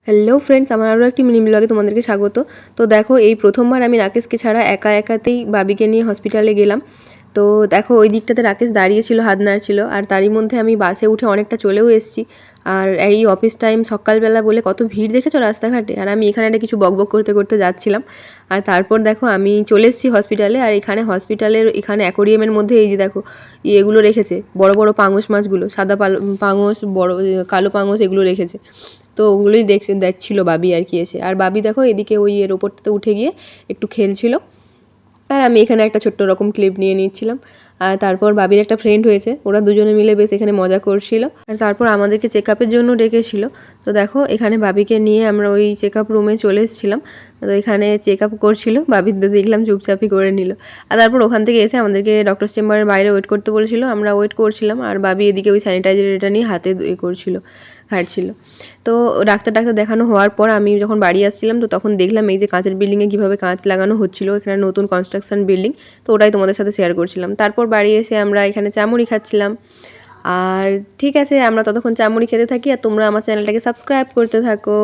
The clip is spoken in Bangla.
হ্যালো ফ্রেন্ডস, আমার আরও একটি মিনি ব্লগে তোমাদেরকে স্বাগত। তো দেখো, এই প্রথমবার আমি রাকেশকে ছাড়া একাতেই বাবিকে নিয়ে হসপিটালে গেলাম। তো দেখো, ওই দিকটাতে রাকেশ দাঁড়িয়েছিল, হাত নাড়ছিল, আর তারই মধ্যে আমি বাসে উঠে অনেকটা চলেও এসেছি। আর এই অফিস টাইম সকালবেলা বলে কত ভিড় দেখেছো রাস্তাঘাটে, আর আমি এখানে একটা কিছু বকবক করতে করতে যাচ্ছিলাম। আর তারপর দেখো, আমি চলে এসেছি হসপিটালে। আর এখানে হসপিটালের এখানে অ্যাকোরিয়ামের মধ্যে এই যে দেখো এগুলো রেখেছে, বড় বড় পাঙস মাছগুলো, সাদা পাঙস, বড় কালো পাঙস, এগুলো রেখেছে। তো ওগুলোই দেখছিল বাবি আর কি এসে। আর বাবি দেখো এদিকে ওই এর ওপরটাতে উঠে গিয়ে একটু খেলছিল, আর আমি এখানে একটা ছোট্ট রকম ক্লিপ নিয়ে নিচ্ছিলাম। আর তারপর বাবির একটা ফ্রেন্ড হয়েছে, ওরা দুজনে মিলে বেশ এখানে মজা করছিল। আর তারপর আমাদেরকে চেক আপের জন্য ডেকেছিল। তো দেখো, এখানে বাবিকে নিয়ে আমরা ওই চেক আপ রুমে চলে এসেছিলাম। তো এখানে চেক আপ করছিল, বাবির তো দেখলাম চুপচাপই করে নিল। আর তারপর ওখান থেকে এসে আমাদেরকে ডক্টর চেম্বারের বাইরে ওয়েট করতে বলেছিল, আমরা ওয়েট করছিলাম। আর বাবি এদিকে ওই স্যানিটাইজার এটা নিয়ে হাতে করছিল, ঘাঁটছিল। তো ডাক্তার দেখানো হওয়ার পর আমি যখন বাড়ি আসছিলাম, তো তখন দেখলাম এই যে কাঁচের বিল্ডিংয়ে কীভাবে কাঁচ লাগানো হচ্ছিলো, এখানে নতুন কনস্ট্রাকশন বিল্ডিং। তো ওটাই তোমাদের সাথে শেয়ার করছিলাম। তারপর বাড়ি এসে আমরা এখানে চামুড়ি খাচ্ছিলাম। আর ঠিক আছে, আমরা ততক্ষণ চামুড়ি খেতে থাকি, আর তোমরা আমার চ্যানেলটাকে সাবস্ক্রাইব করতে থাকো।